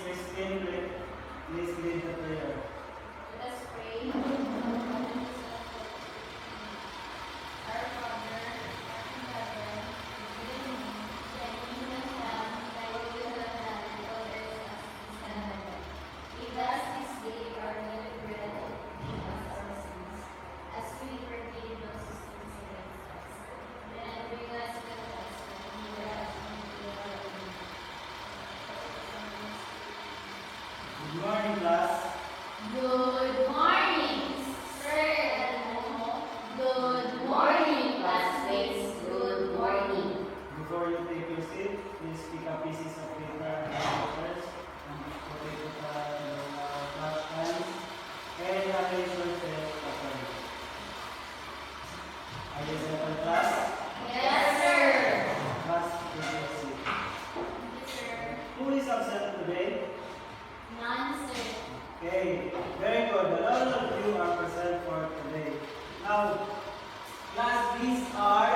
Christine, please lead the prayer. Let us pray. Our Father, art in heaven, hallowed be thy kingdom come, thy will be done on earth as it is in heaven. Give us this day our daily bread, and forgive us our sins, as we forgive those who sin against us. Do not bring us into temptation, but deliver us from evil. Good morning, class. Good morning, Sir Elmo. Good morning, classmates. Good morning. Before you take your seat, please pick up pieces of paper and papers and put it in the flash pans and arrange yourself properly. Are you set for class? Yes, sir. Class, take your seat. Yes, sir. Who is absent today? None, sir. Okay, very good. A lot of you are present for today. Now, class, these are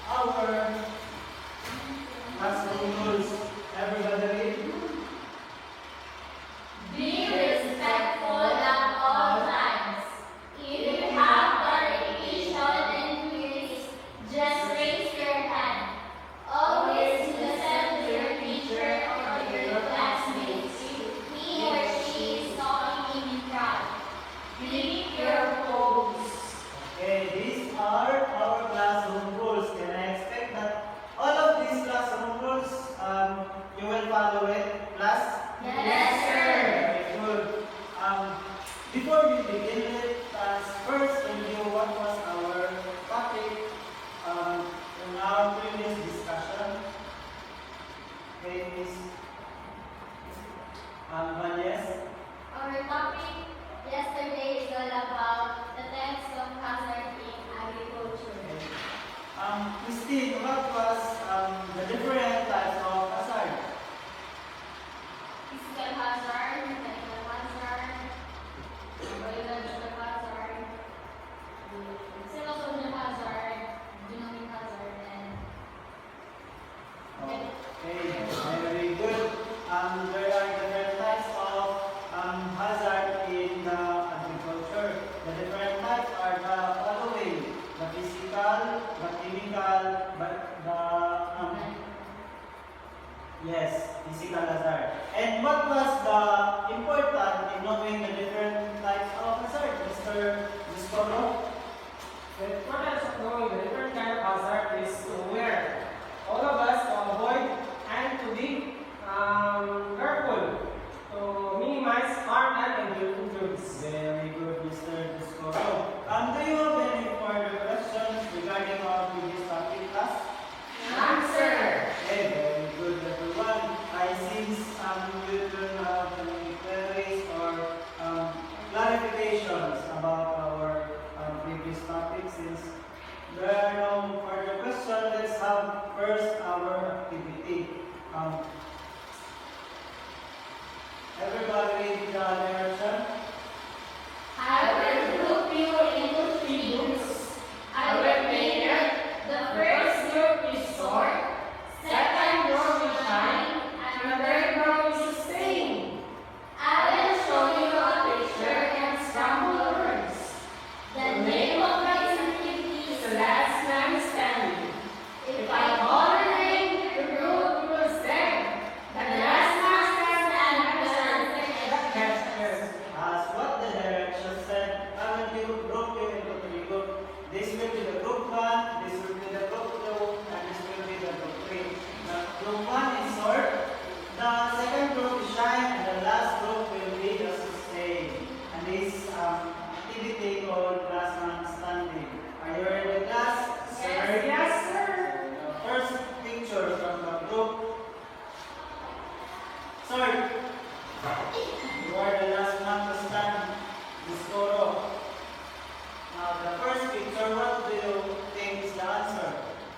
our classroom rules. Everybody read? Be respectful at all times. If you have clarification and queries, just raise your hand. Always listen to your teacher or your classmates. He or she is talking in front. Keep your pose. Okay, these are our classroom rules. Can I expect that all of these classroom rules you will follow it, class? Yes, sir. Very good. Before we begin with class, first review what was our topic in our previous discussion. Okay, Miss Vanyes. Our topic yesterday is all about the types of hazard in agriculture. Christine, what was the different types of hazard? Physical hazard, mechanical hazard, biological hazard, psychosocial hazard, genomic hazard, and Okay, very good. There are different types of hazard in the agriculture. The different types are the following: the physical, the chemical, but yes, physical hazard. And what was the important in knowing the different types of hazard, Mr. Discoro? The importance of knowing the different kind of hazard is to aware all of us to avoid and to be careful to minimize harm and injuries. Very good, Mr. Discoro. Do you have any further questions regarding our previous topic, class? answer. Okay, very good, everyone. Since you don't have any queries or clarifications about our previous topic, since there are no further questions, let's have first our activity. Everybody read the direction. I will group you into three groups. I will make it. The first group is short, second group is shine, and the third group is sustain. I will show you a picture and sample words. The name of my activity is Last Man Standing. If I call the name, the group will stand. The last man stands and the Yes. As what the direction said, I will group you into three groups. This will be the group 1, this will be the group 2, and this will be the group 3. The group 1 is short, the second group is shine, and the last group will be the sustain. And this activity called class man standing. Are you ready, class? Yes. Yes, sir. The first picture from the group. Sir, you are the last one to stand. Discoro. Now, the first picture, what do you think is the answer?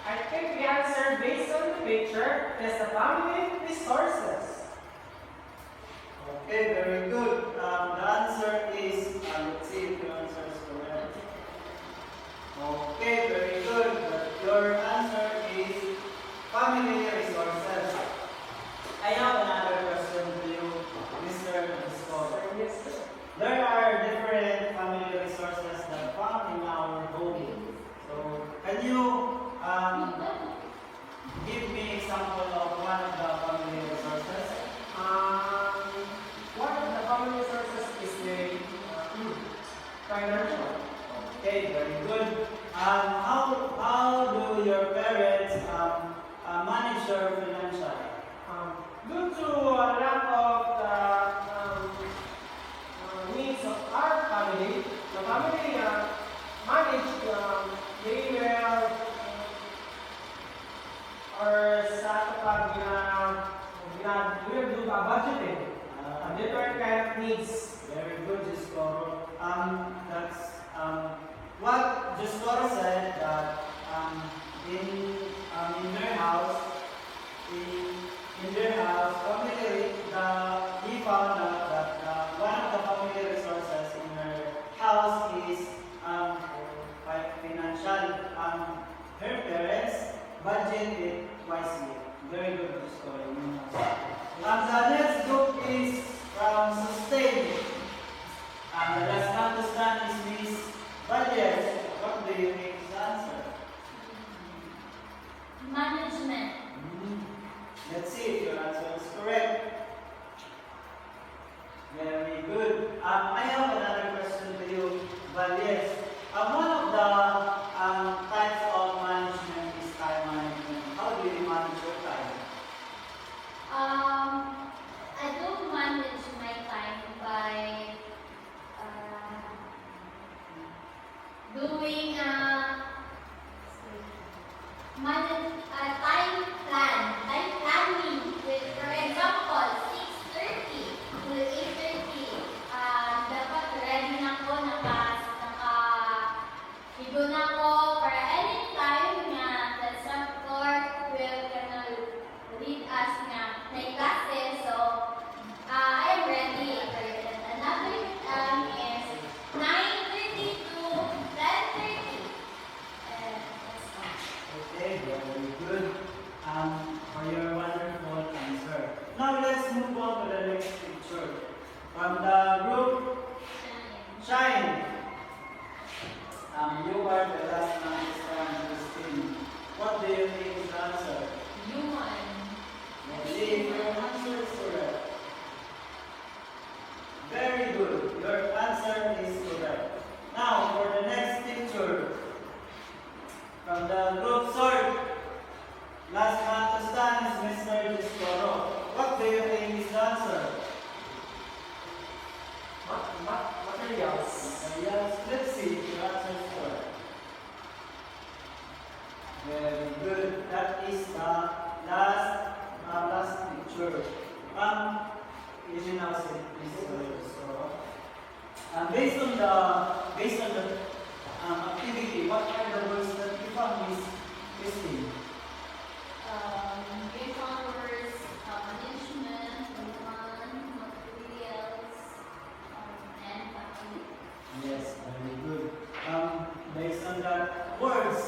I think the answer based on the picture is the family resources. Okay, very good. The answer is, let's see if your answer is correct. Okay, very good. But your answer is family resources. I have another question to you. How do your parents manage your financial? Due to a lack of needs of our family, the family managed very well or sa kapag we will do a budgeting, different kind of needs. Very good, Juscoro. That's what Juscoro said that in their house, in their house, family, he found out that one of the family resources in her house is financial. Her parents budget it wisely. Very good, Juscoro. The next group is from Sustain. The last contestant is Miss Valdez. What do you think is the answer? Management. Let's see if your answer is correct. Very good. I have another question to you, Valdez. One of the types of management is time management. How do you manage your time? I do manage my time by doing time planning. With, for example, 6:30 to 8:30. Dapat ready na ko, higo na ko para anytime nga the instructor will gonna lead us nga may classes. So, I'm ready. Another is 9:30 to 10:30. That's all. Okay, very good. For your wonderful answer. Now let's move on to the next picture. From the group Shine. You are the last contestant, Christine. What do you think is the answer? Human. Let's see if your answer is correct. Very good. Your answer is correct. Now for the next picture. From the group Sword. Last contestant is Mr. Juscoro. What do you think is the answer? Materials. Yes, let's see if your answer is correct. Very good. That is the last picture. You should now say, Mr. Juscoro. Based on the activity, what are the words that you found, Miss Christine? E-commerce, management, materials, and family. Yes, very good. Based on that words,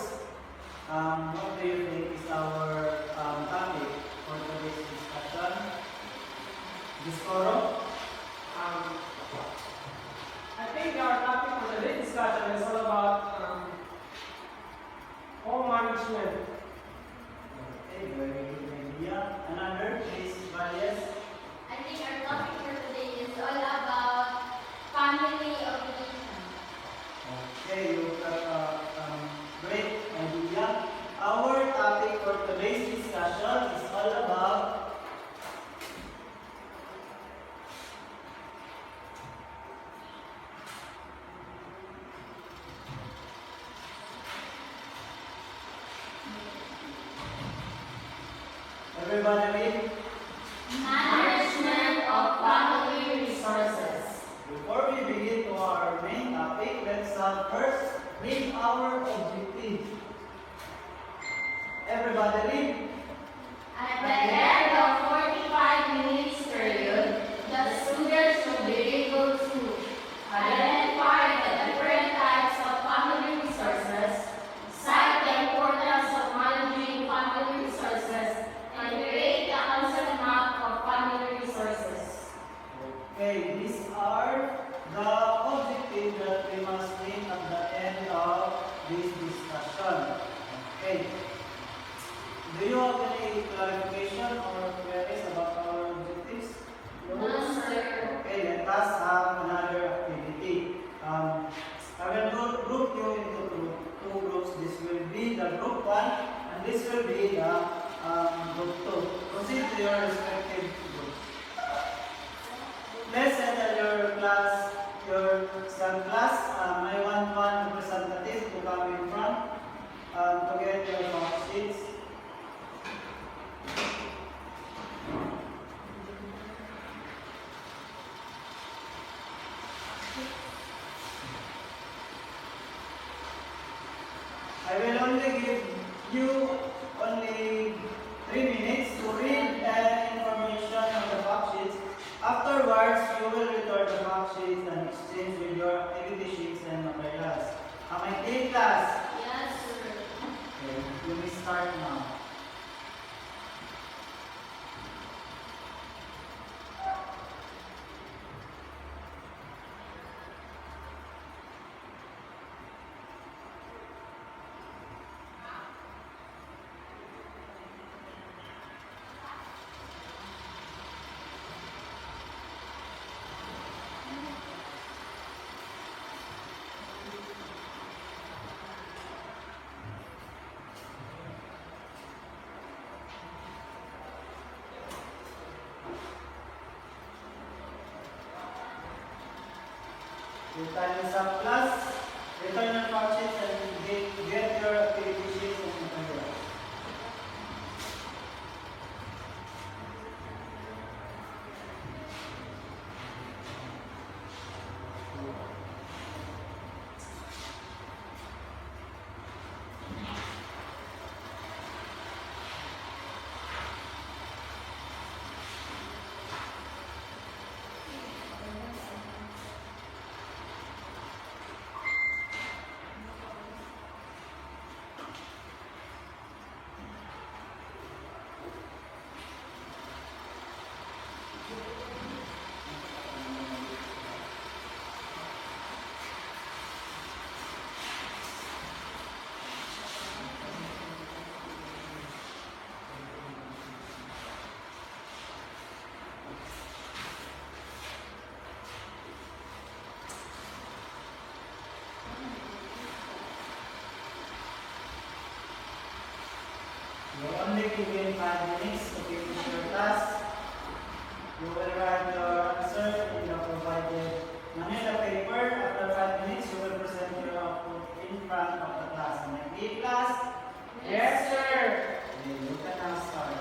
what do you think is our topic for today's discussion? Juscoro? I think our topic for today's discussion is all about home management. Okay, very good idea. Another is Valdez. I think our topic for today is all about family occupation. Okay, you got a great idea. Our topic for today's discussion is all about everybody read. Management of family resources. Before we begin to our main topic, let's first read our objective. Everybody read. At the end of 45 minutes period, the students should be able to identify the different types of family resources, cite the importance of managing family resources, and create a concept map of family resources. Okay, these are the objectives that we must meet at the end of this discussion. Okay. Do you have any clarification or queries about our objectives? No, sir. Okay, let us have another activity. I will group you into two groups will be the group 2. Proceed to your respective group. Let's settle your class, your subclass. I want one representative to come in front to get your mark sheets. I will only give you only 3 minutes to read the information on the fact sheets. Afterwards, you will return the fact sheets and exchange with your activity sheets and materials. Am I clear, class? Yes, sir. Okay, you may start now. Your time is up, class. Return your fact sheets and get your activity sheets and materials. You only given 5 minutes to finish your task. You will write your answer in the provided Manila paper. After 5 minutes, you will present your output in front of the class. Am I clear, class? Yes, sir. Okay, you can now start.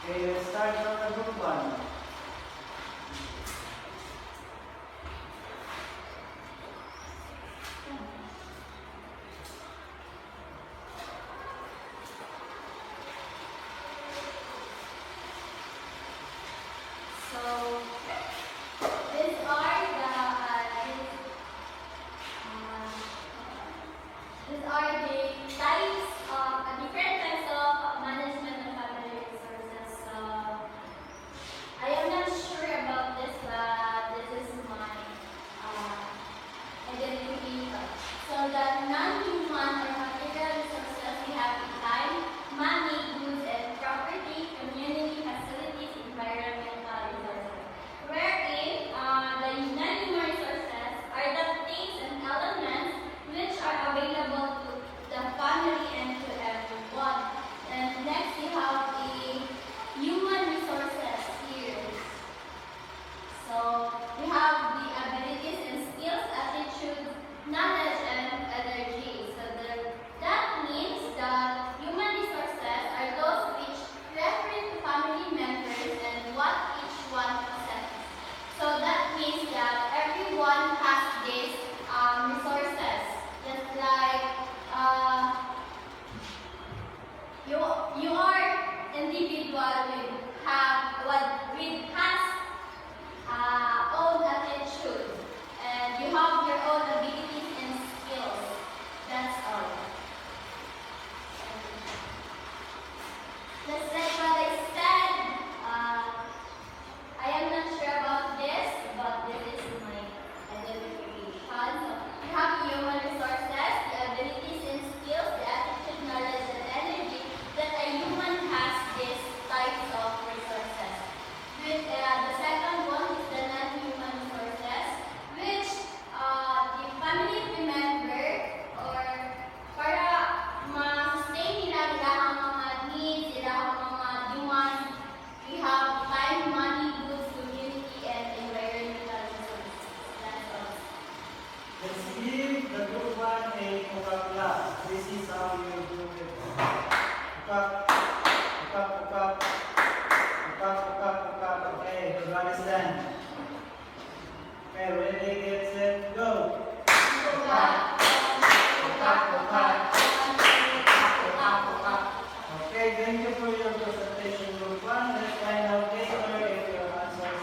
Okay, let's start from the group one. So, these are the types of different types of management and family resources. So, I am not sure about this, but this is my identity. So, the non-human or material resources we have time, money, goods, and property, community, facilities, environmental resources. Wherein the non-human resources are the things and elements which are available to the family and to everyone. And next we have the human resources here. So we have the abilities and skills, attitudes, knowledge, and energy. So that means that human resources are those which refer to family members and what each one possesses. So that means that everyone has these resources. Just like you are individual with has own attitude, and you have your own abilities and skills. That's all. Just like what I said, I am not sure about this, but this is my identification. So you have human resources, the abilities and skills, the attitude, knowledge, and energy that a human has these types of resources. The second one is the non-human resources, which the family member or para ma-sustain nila ilahang mga needs, ilahang mga demands, we have time, money, goods, community, and environmental resources. That's all. Let's give the group one a Ukak class. This is how you do it. Ukak, ukak, ukak, ukak, ukak, ukak. Okay, everybody stand. Okay, ready, get set, go. Okay, thank you for your presentation, group one. Let's find out later if your answers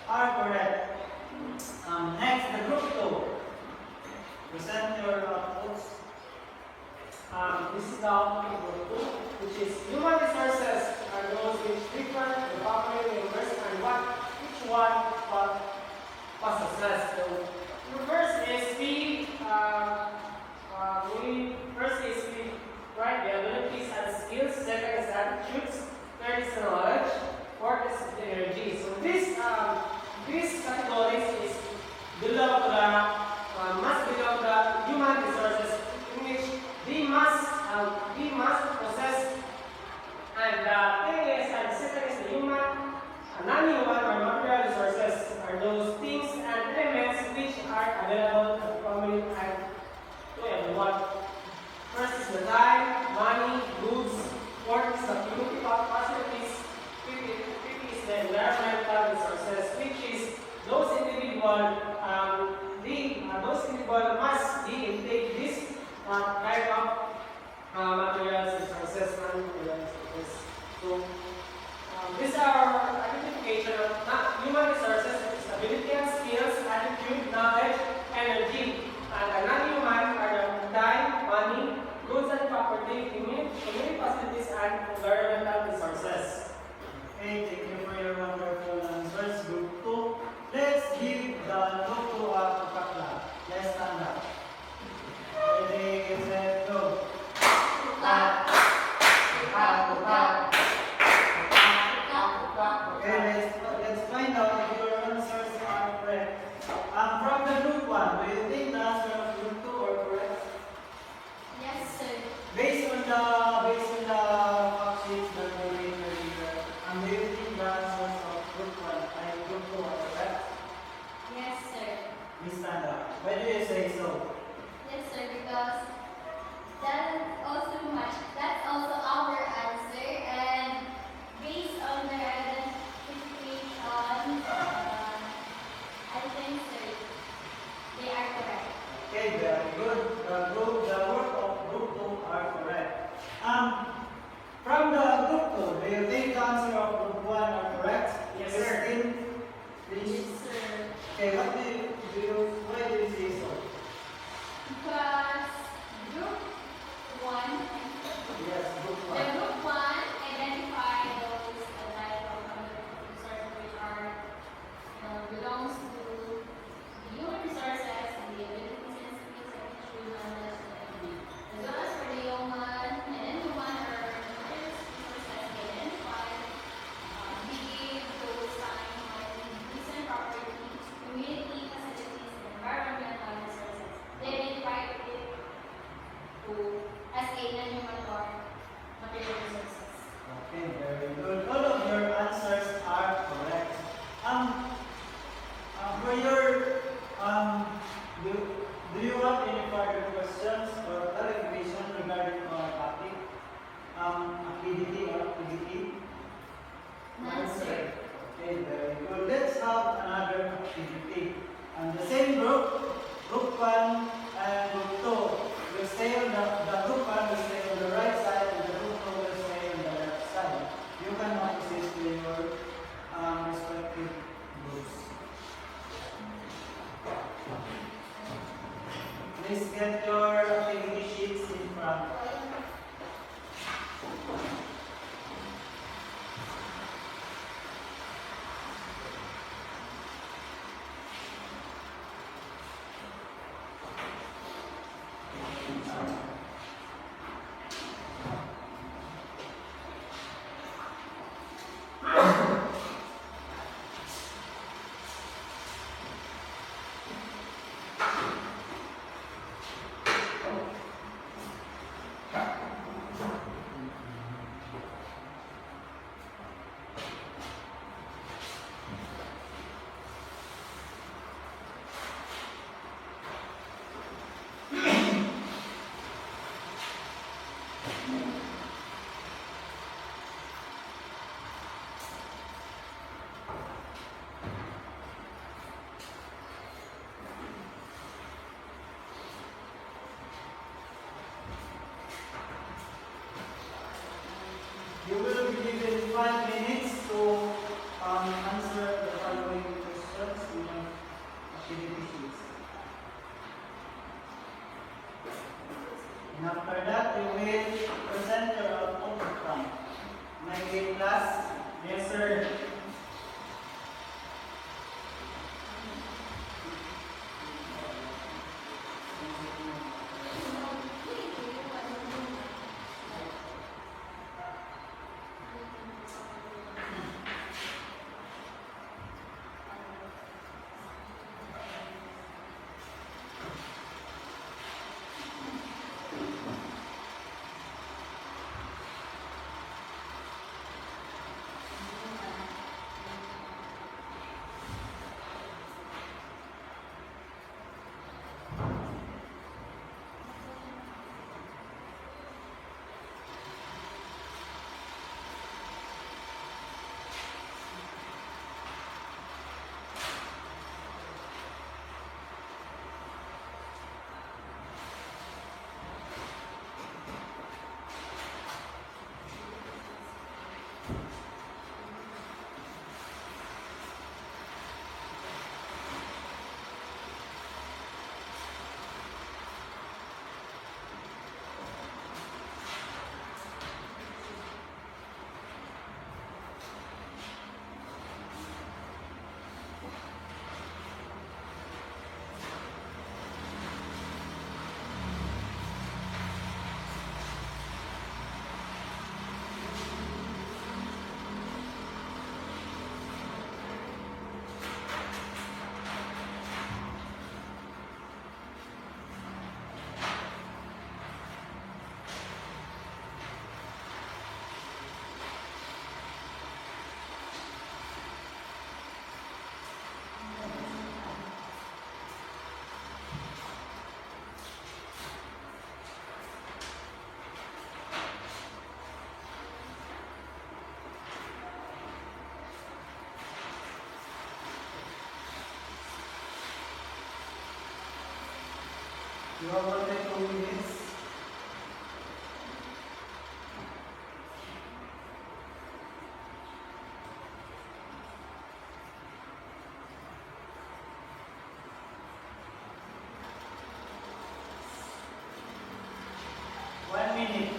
are correct. Next, the group two. Present your outputs. This is the output of group 2, which is human resources are those which differ the family members and what each one possesses. So, first is we write the abilities and skills. Second is attitudes. Third is knowledge. Fourth is energy. So these categories is belong to the must belong to the human resources, in which we must possess. And the thing is, and the second is the human, non-human or material resources are those things and elements which are available to the family and to everyone. First is the time, money, goods. Fourth is the community facilities. Fifth is the environmental resources, which is those individuals must be intake this kind of materials resources and material resources. So these are identification of human resources, ability and skills, attitude, knowledge, energy. And the non-human are the time, money, goods and property, community facilities, and environmental resources. Okay, thank you for your wonderful answers, group two. Let's give the group two a Ukak class. Let's stand up. Ready, get set, go. Ukak, ukak, ukak. Okay, let's find out if your answers are correct. From the group one, do you think the answer of group two are correct? Yes, sir. Based on the fact sheets that we made earlier, do you think the answers of group one and group two are correct? Yes, sir. Please stand up. Why do you say so? Yes, sir, because that's also our answer, and based on activity or activity? None, sir. Okay, very good. Let's have another activity. And the same group 1 and group 2 will stay on the group 1 will stay on the right side and the group 2 will stay on the left side. You can assist to your respective groups. Please get your activity sheets in front. You will be given 5 minutes to answer the following questions in your activity sheets. And after that, you will present your outcome. My grade class? Yes, sir. You have only 2 minutes. One minute.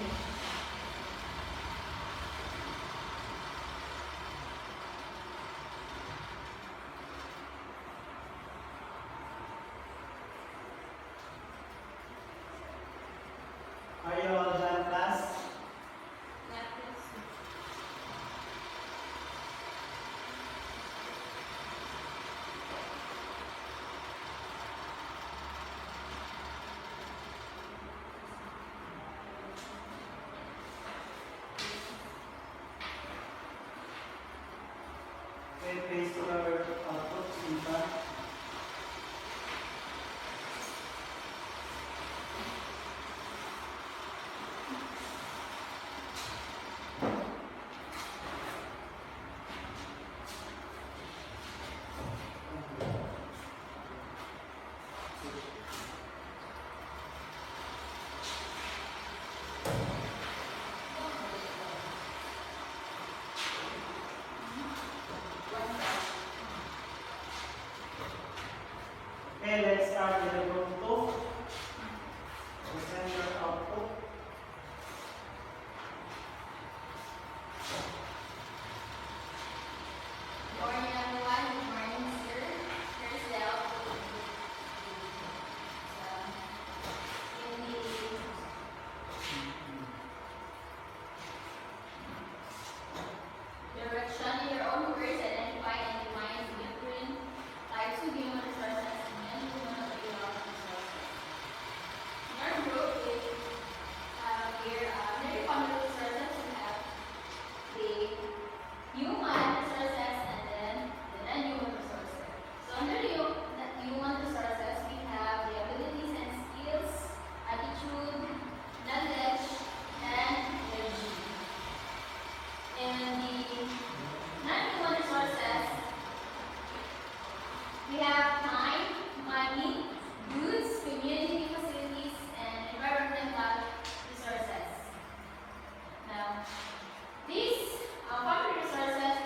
these family resources,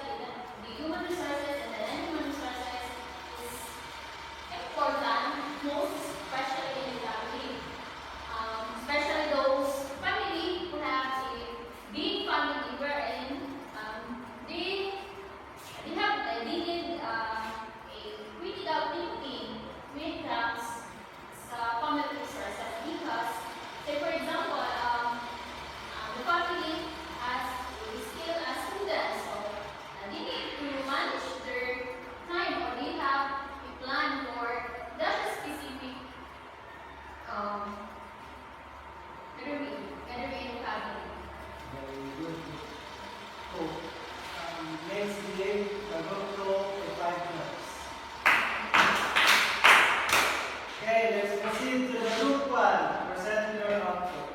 the human resources and the non-human resources is important, most especially in the family. Especially those family who have a big family wherein they have they need a critical thinking when it comes family resources because say for example the family has still a student so they need to manage their time or they have a plan for that specific gathering in family. Very good. So, let's delay the group to 5 minutes. Okay, let's proceed to the group 1. Present your output.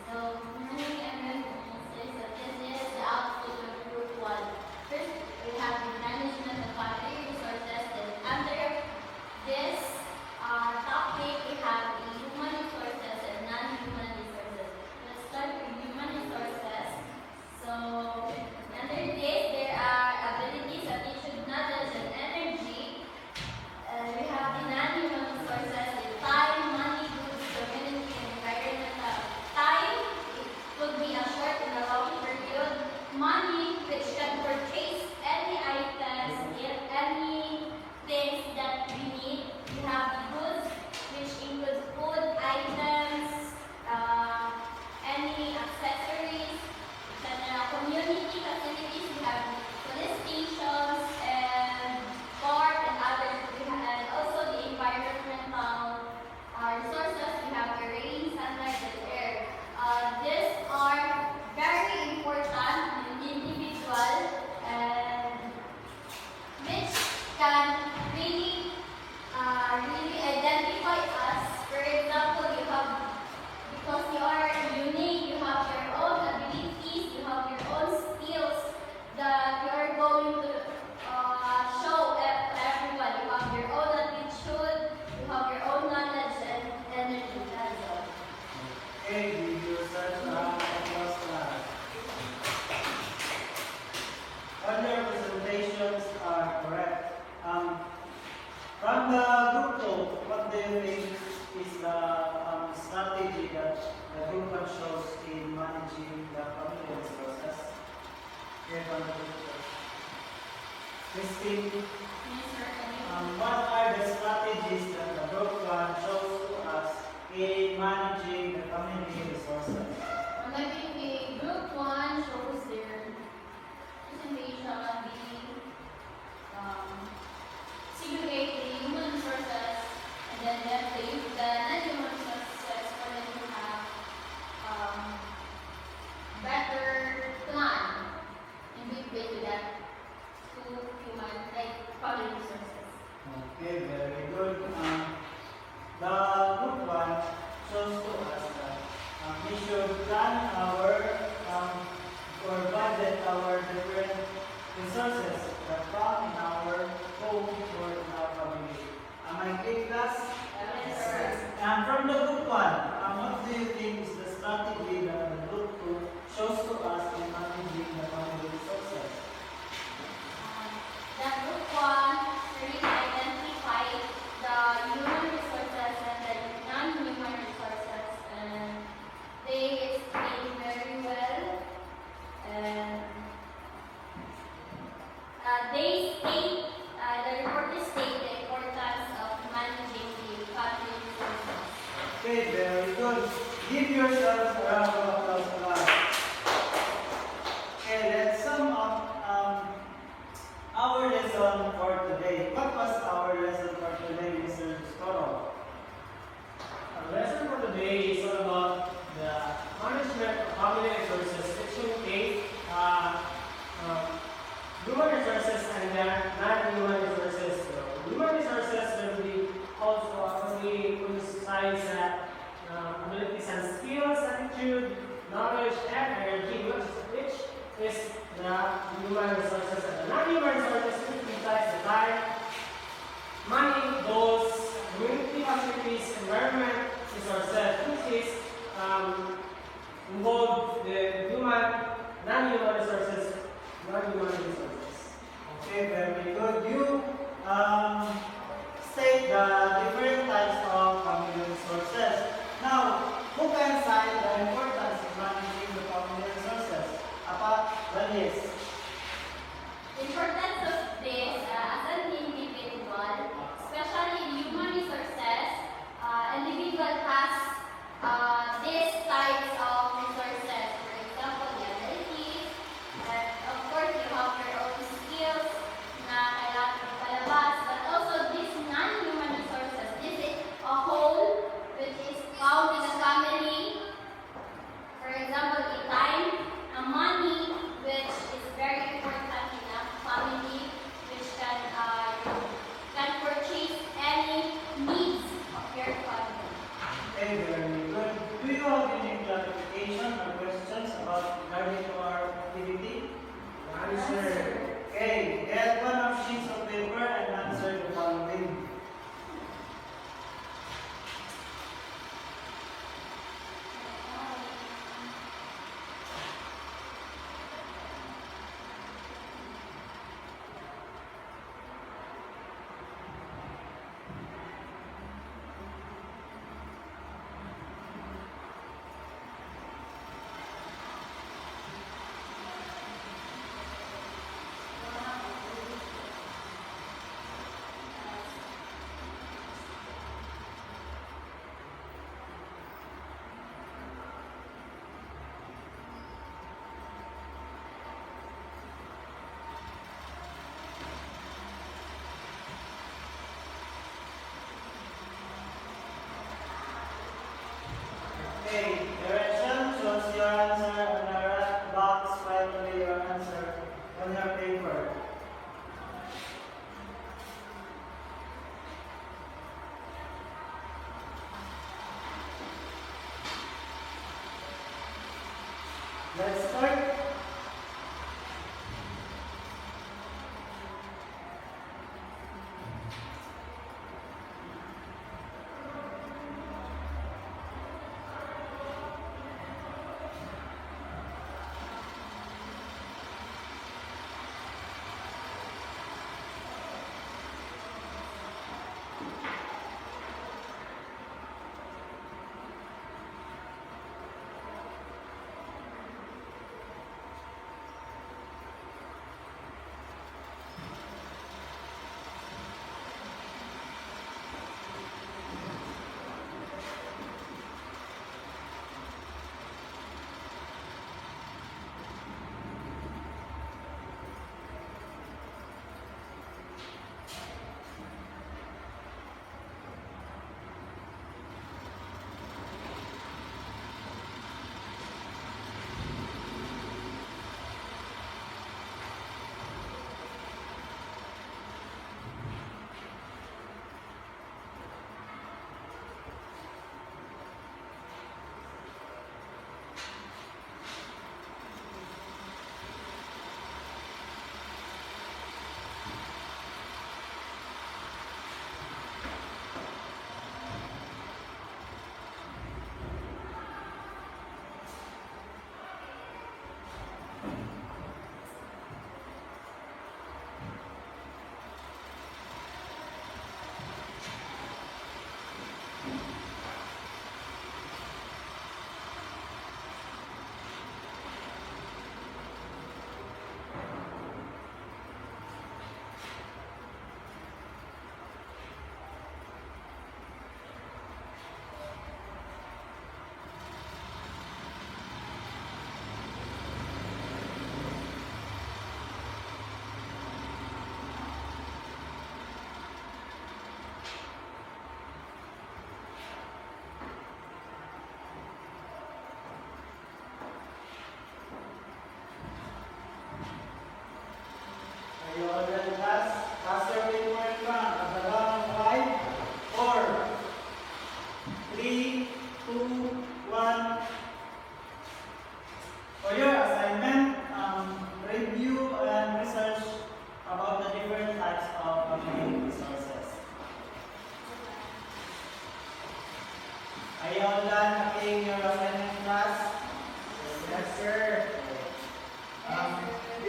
So, normally I'm going to say that this is the output of group 1. First, we have the management of family resources. Then under this topic, we have the human resources and non-human resources. Let's start with human resources. So, under this, there are abilities, attitude, knowledge, and energy. We have the non-human resources, the time, money, goods, community, and environmental. Time, it could be a short and a long period. Money, which can purchase any items, any things that we need. We have the goods, which includes food items, any accessories, etc. Community facilities, we have police stations and court and others. And also the environmental resources, we have the rain, sunlight, and air. These are very important and individual and which can really identify us. For example, you have because you are unique, you have your own abilities, you have your own skills that you are going to show everyone. You have your own attitude, you have your own knowledge and energy. That's all. Okay, give yourself a round of applause class. All your presentations are correct. From the group 2, what do you think is the strategy that the group 1 shows in managing the family resources? Okay, from the group 2. Christine, Yes, sir. what are the strategies that the group 1 shows to us in managing the family resources? Maybe the group 1 shows their presentation segregate the human resources and then left the non-human resources for them to have better plan in between to that two human like family resources. Okay, very good. The group 1 shows to us that we should plan our or budget our different resources that come in our home or in our family. Am I clear, class? Yes, sir. And from the group 1, what do you think is the strategy that the group 2 shows to us in managing the family resources? The group 1 really identify the human resources and the non-human resources, and they explain very well. And they state the report state the importance of managing the family resources. Okay, very good. Give yourselves a round of applause, class. Okay, let's sum up our lesson for today. What was our lesson for today, Mr. Storo? Our lesson for today is all about the management of family resources, which will take human resources and then non-human resources. So, human resources will be also obviously emphasize abilities and skills and involve the human, non-human resources, non-human resources. Okay, very good. You state the different types of family resources. Now, who can cite the importance of managing the family resources? Apa, Valis. The importance of this as an individual, especially in human resources, individual has these types of resources. For example, the abilities, that of course you have your own skills na kailangan palabas, but also these non-human resources. This is a whole which is found in the family. For example, the time, money, which is very important in a family, which can purchase any needs of your family. Okay, very good. Do you have any clarification or questions about regarding to our activity? Answer. Okay, get one of sheets of paper and answer the following. Okay, direction shows your answer on the red box. Write only your answer on your paper. Let's start.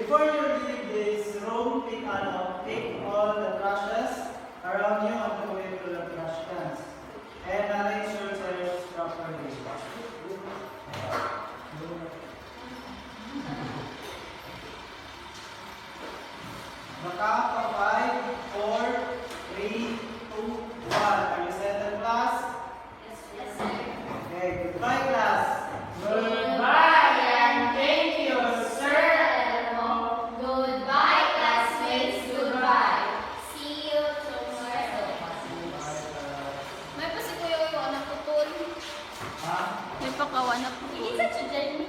Before you leave this room, pick all the trashes around you and throw it to the trash cans. And arrange your chairs properly. Nakaka 5, 4, 3, 2, 1. Are you settled, class? Yes, sir. Okay, goodbye, class. Goodbye and thank you, sir. Goodbye, classmates. Goodbye. See you tomorrow. May pa si Kuya yung anak ko tol. Ha? May pa kawan na po. Hindi sa Journey.